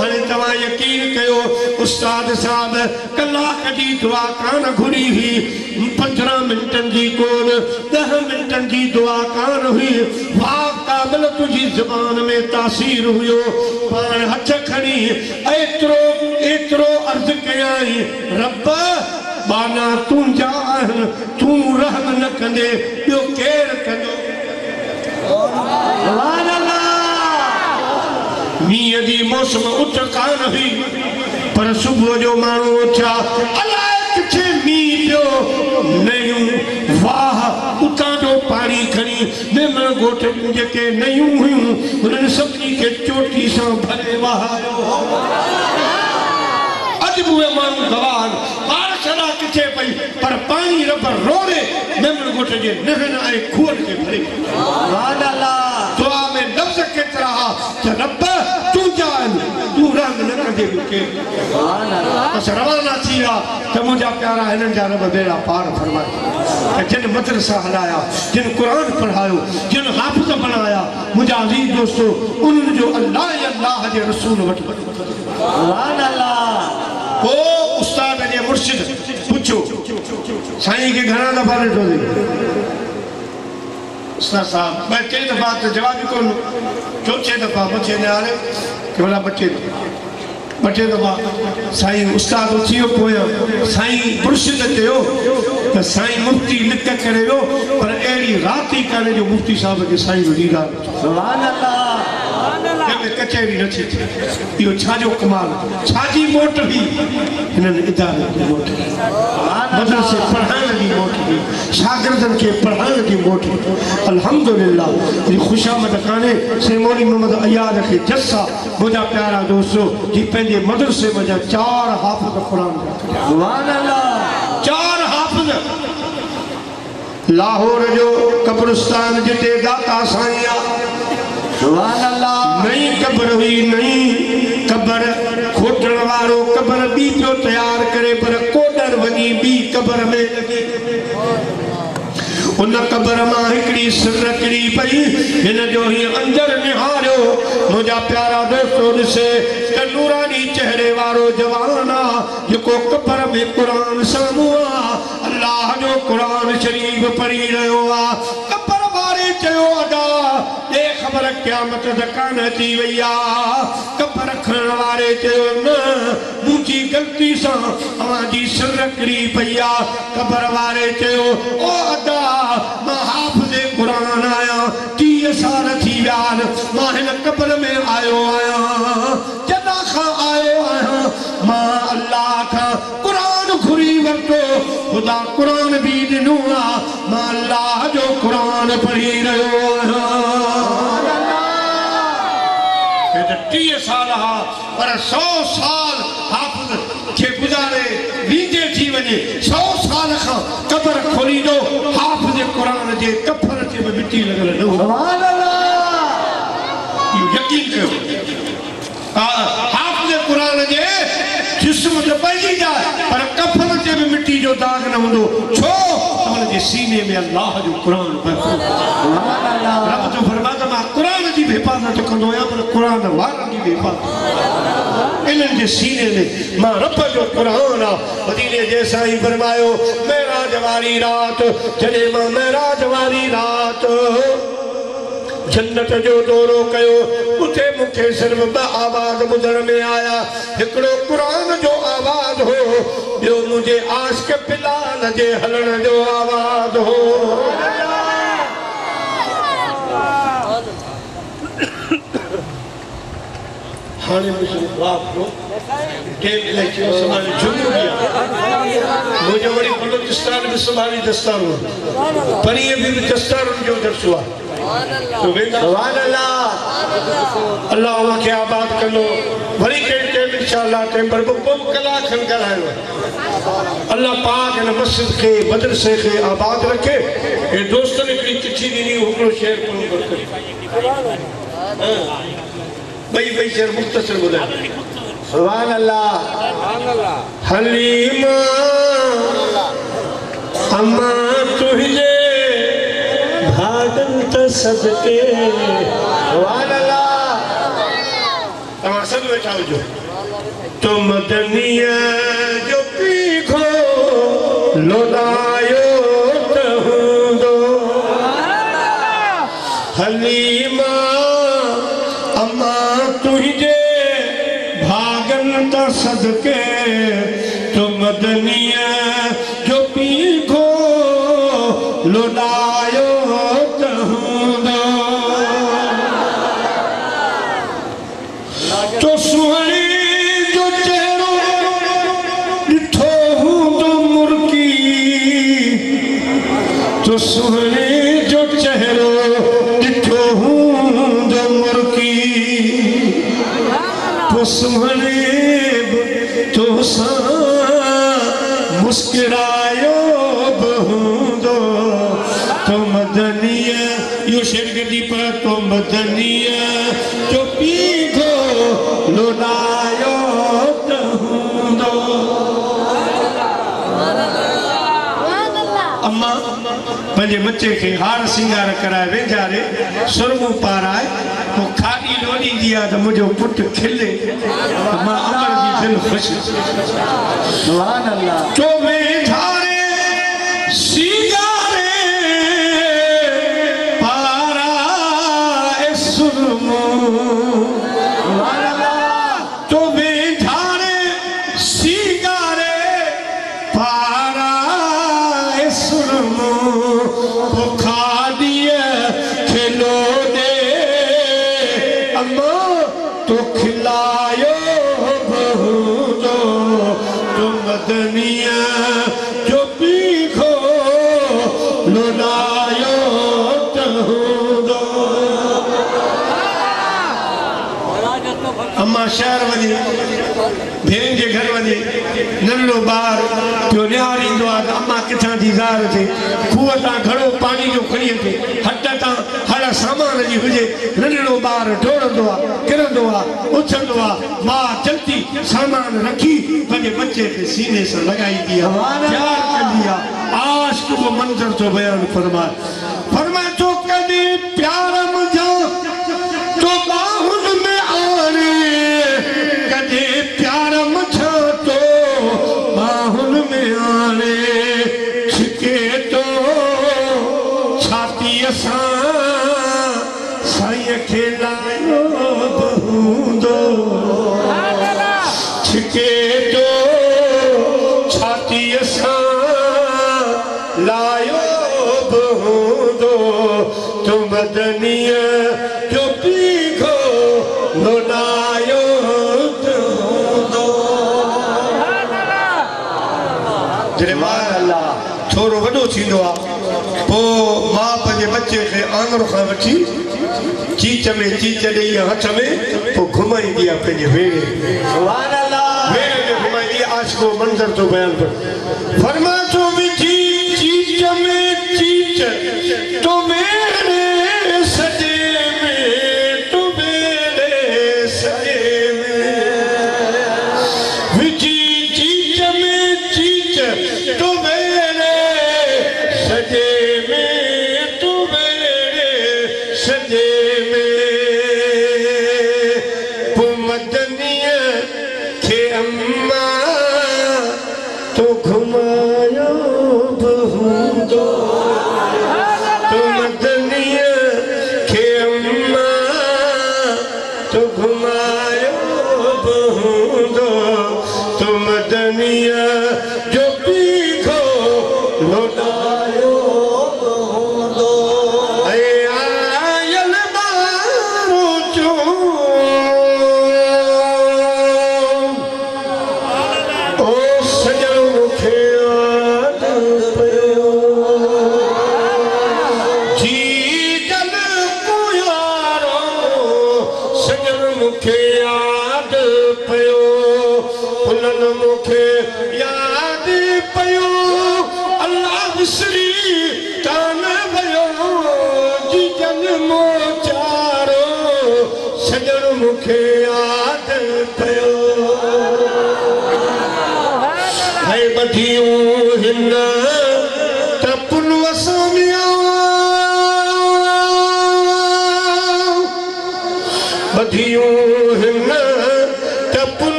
हने तवा यकीन कयो उस्ताद साहब कलाक जी दुआ कान घुरी हुई 15 मिनटन जी कोन 10 मिनटन जी दुआ कान हुई वाह काबिल तुझी ज़बान में तासीर हुयो पान हथ खणी एतरो एतरो अर्ज कयाई रब बाना तू जान तू रहम न कंदे बियो केर कंदो सुभान अल्लाह मींह जी मौसम उठ कान हुई पर सुबह जो माण्हू उथिया अलाए किथे मींह पियो नयूं वाह उतां जो पाणी खणी मेमन ॻोठ जूं जेके नयूं हुयूं उन्हनि सभिनी खे चोटी सां भरे वहायो अॼु बि उहे माण्हू गवाह पाण छॾा किथे पई पर पाणी रब रोड़े मेमन ॻोठ जे नहन ऐं खूहनि खे भरे सुभान अल्लाह दुआ में लफ़्ज़ केतिरा त रब तू जान तू रहम न कंदे के सुभान अल्लाह बस रवाना थी विया त मुंहिंजा प्यारा हिननि जा रब बेड़ा पार फरमाए त जिन मदरसा हलाया जिन क़ुर पढ़ायो जिन हाफ़िज़ बनाया मुंहिंजा अज़ीज़ दोस्तो उन्हनि जो अल्लाह ऐं अल्लाह जे रसूल वटि सुभान अल्लाह को उस्ताद जे मुर्शिद पुछो साईं खे घणा दफ़ा ॾिठो उस्ताद साहब ॿ टे दफ़ा त जवाब ई कोन चौथे दफ़ा मथे निहारे कि भला ॿ टे दफ़ा साईं उस्ताद उथी वियो पोयां साईं मुर्शिद चयो त साईं मुफ्ती लिक करे वियो पर अहिड़ी राति ई कान्हे जो मुफ्ती साहिब खे साईं जो दीदार सुभान अल्लाह कचहरी न थी इहो छाजो कमाल छाजी मोट हुई हिननि इदारे जी मोट मदरसे पढ़ाइण जी मोट हुई शागिर्दनि खे पढ़ाइण जी मोट अल्हम्दुलिल्लाह जी ख़ुशामद कान्हे सेमोनी मोहम्मद अयाद खे जसा मुंहिंजा प्यारा दोस्तो जी पंहिंजे मदरसे में 4 हाफ़िज़ क़ुरान सुभान अल्लाह 4 हाफ़िज़ लाहौर जो कब्रिस्तान जिते दाता साईं सुभान अल्लाह नई कब्र हुई नई कब्र खोटण वारो कब्र बी पियो तैयार करे पर कोडर वञी बी कब्र में लगी उन कब्र मां हिकड़ी सिर किरी पई हिन जो ही अंदर निहारियो मुंहिंजा प्यारा दोस्तो ॾिसे त नूरानी चेहरे वारो जवान आ जेको कब्र में क़ुरान साम्हूं आ अल्लाह जो क़ुरान शरीफ़ पढ़ी रहियो आ कब्र वारे चयो अदा ये ख़बर क़यामत दकान थी वई आ कब्र रखण वारे चयो न मुंहिंजी ग़लती सां अवां जी सिर किरी पई आ कब्र वारे चयो ओ अदा मां हाफ़िज़े क़ुरान आहियां 30 साल थी विया आहिनि मां हिन कब्र में आयो आहियां जॾहिं खां आयो आहियां मां अल्लाह खां क़ुरान घुरी वरितो ख़ुदा क़ुरान बि ॾिनो आहे मां अल्लाह जो क़ुरान पढ़ी रहियो आहियां 30 20 साल हा पर 100 साल हाफ़िज़ खे गुज़ारे वींदे थी वञे 100 साल खां क़ब्र खोलींदो हाफ़िज़ क़ुरान जे कफ़न ते बि मिटी लॻल न हो सुभान अल्लाह इहो यकीन कयो हाफ़िज़ क़ुरान जे जिस्म ते पइजी जाए पर कफ़न ते बि मिटी जो दाग न हूंदो छो हुन जे सीने में अल्लाह जो क़ुरान पियो सुभान अल्लाह रब जो फरमाता मां क़ुरान जी बि हिफ़ाज़त कंदो आहियां पर क़ुरान वारनि जी बि हिफ़ाज़त इन्हनि जे सीने में मां रब जो क़ुरान आहे मदीने जे साईं फरमायो मेराज वारी रात जॾहिं मां मेराज वारी रात जन्नत जो दौरो कयो उते मूंखे सिर्फ़ 2 आवाज़ ॿुधण में आया हिकिड़ो क़ुरान जो आवाज़ हो ॿियो मुंहिंजे आशिक़ बिलाल जे हलण जो आवाज़ हो हाणे मुझे बाप को टेम इलेक्शन संभाले झुक गया मुझे बड़ी बलूचिस्तान में संभाली दस्तार पर ये भी दस्तार जो दर्श हुआ सुभान अल्लाह अल्लाह के आबाद करो वरी के टेम इंशाअल्लाह टेम पर 2 कलाक खन करायो अल्लाह पाक इन मस्जिद के मदरसे के आबाद रखे ए दोस्तन की चिट्ठी दी हुकरो शेयर करो बरकत भाई शेर मुख्तसर बुधा सुभान अल्लाह हलीमा अम्मा तुझे भागन त सदके सुभान अल्लाह तमाम सब बैठा हो जो तो मदनिया जो पीखो लोलायो तहुंदो हलीमा अम्मा तुझे भागन त सदके तो मदनिया जो पीखो लुटायो तहुंदो तो सुहणी जो चेहरो ॾिठो हूंदो मुर्की तो सुहणी जो चेहरो ॾिठो हूंदो मुर्की तो सुहणे तो मुस्कुरायो बहूंदो तो मदनिया यो शेर गड्डी पर तो मदनिया जो पीघो लुटायो तहुंदो अम्मा पंहिंजे बच्चे खे हार सिंगार कराए वेंजारे सुरमू पाराए तो खाड़ी लोड़ी दिया तो मुझे पुट खिले मां अमर जी दिल खुश सुभान अल्लाह तो वेंजारे सिंगारे पाराए सुरमू सुभान अल्लाह तो वेंजारे सिंगारे पाराए सुरमू खाड़िए खिलो दे अम्मा तो खिलायो बहूंदो तो मदनिया जो पीखो लुटायो तहुंदो अम्मा शहर वञी भेण जे घर वञी नंढो ॿार पियो निहारींदो आहे त अम्मा किथां जी ज़ार थे खूह तां घड़ो पाणी जो खणी अचे हट तां हड़ सामान जी हुजे नंढड़ो ॿार डोड़ंदो आहे किरंदो आहे उछलंदो आहे मां जल्दी सामान रखी पंहिंजे बच्चे खे सीने सां लॻाईंदी आहे प्यार कंदी आहे आशिक़ जो मंज़र जो बयानु फरमाए तो कॾहिं प्यार मुंहिंजो तो बाहुनि में आणे कॾहिं प्यार मुंहिंजो तो बाहुनि में आणे छिके तो छातीअ सां साईं खे लायो बहूंदो छिके तो छातीअ सां लायो बहूंदो तो मदनिया जो पीघो लुटायो तहुंदो जॾहिं ॿार थोरो वॾो थींदो आहे पोइ मां पंहिंजे बच्चे खे आङुर खां वठी चीच में चीच ॾेई हथ में पोइ घुमाईंदी आहे पंहिंजे वेड़े सुभान अल्लाह वेड़े में घुमाईंदी आहे आशिको मंज़र तो बयान कर फरमा तो विझी चीच में चीच तो मेरे सजे में तो मेरे सजे में विझी चीच में चीच तो मेरे सजे में तो मेरे सजे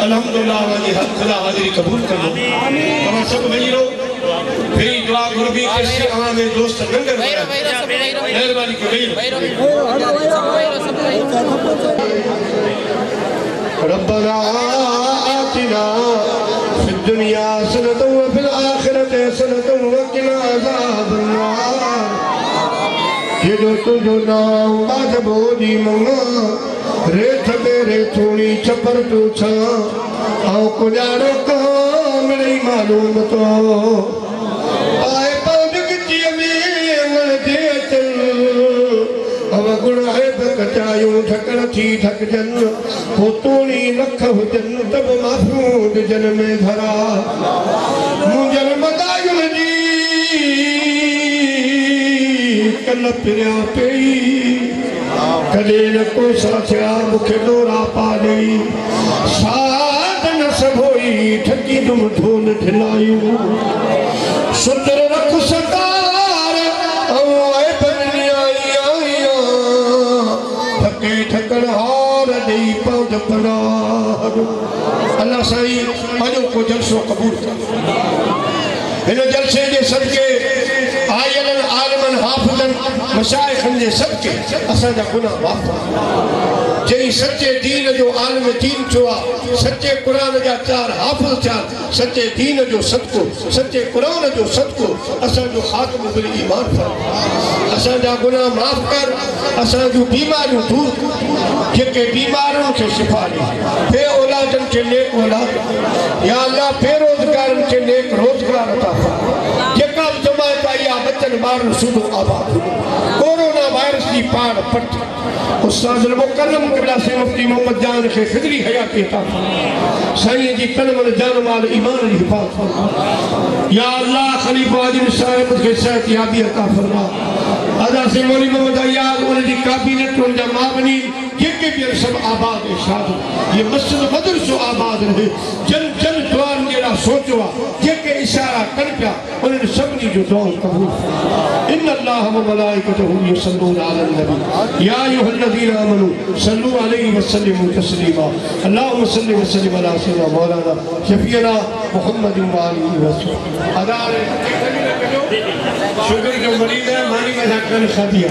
अल्हम्दुलिल्लाह वाली हक खुदा हाजिरी कबूल कर लो। सब वही रहो फिर दुआ करो कभी किसी आवाम में दोस्त नंगर मेहरबानी की रब्बना आतिना फिद दुनिया हसनतन व फिल आखिरति हसनतन व क़िना अज़ाबन्नार। जेॾो तुंहिंजो नाम बाज बोधी मंगा रेत मेरे थोड़ी छपर तू छा आओ कुजारो कहाँ मिली मालूम तो आए पाँच किचिया में अंगल दे चल अब गुण है बकचायूं ठकड़ थी ठक जन हो तोड़ी लख हुजन तब महफूज जन में धरा मुंजन मदायुल जी कल फिरिया पई कदे न को साथिया मुखे डोरा पा गई साध न सबोई ठकी तुम ढोल ढिलायू सुंदर रख सकार आए बननी आइया ठके ठकड़ हार दई पांच पनार। अल्लाह साईं अजो को जलसो कबूल कर इन जलसे जे सदके आयल आलमन हाफिजन मशाइखन जे सदके असा जा गुनाह माफ जई सच्चे दीन जो आलम दीन छुआ सच्चे कुरान जा चार हाफिज थिया सच्चे दीन जो सदको सच्चे कुरान जो सदको असा जो खात्म बिल ईमान फरमा असा जा गुनाह माफ कर असा जो बीमारियों दूर जेके बीमारों के शिफा दे बे औलादन के नेक औलाद या अल्लाह बेरोजगारन के नेक रोजगार अता फरमा जेका जमात आई बच्चन बार सुधो आबाद कोरोना वायरस की पार पट उस्ताद मुकर्रम क़िबला से मुफ्ती मोहम्मद जान के फिक्री हयाती अता फरमा साईं जी तन मन जान माल ईमान की हिफाजत फरमा या अल्लाह खलीफा आजम साहब के सेहत याबी अता फरमा अदा से मौलवी मोहम्मद अयाज उन दी काबिनेट उन जा मामनी जेके भी सब आबाद शाद ये मस्जिद मदरसो आबाद रहे जन जन द्वार जेड़ा सोचो जेके इशारा कर पिया उन सबनी जो दुआ कबूल इन अल्लाह व मलाइकतहु यसल्लूना अलन नबी या अय्युहल्लज़ीना आमनू सल्लू अलैहि व सल्लिमू तस्लीमा अल्लाहुम्मा सल्लि व सल्लिम अला सय्यिदिना मौलाना शफीना मुहम्मद व आलिहि व सल्लम। अदार शुगर जो मरीज है मानी में जाकर शादी है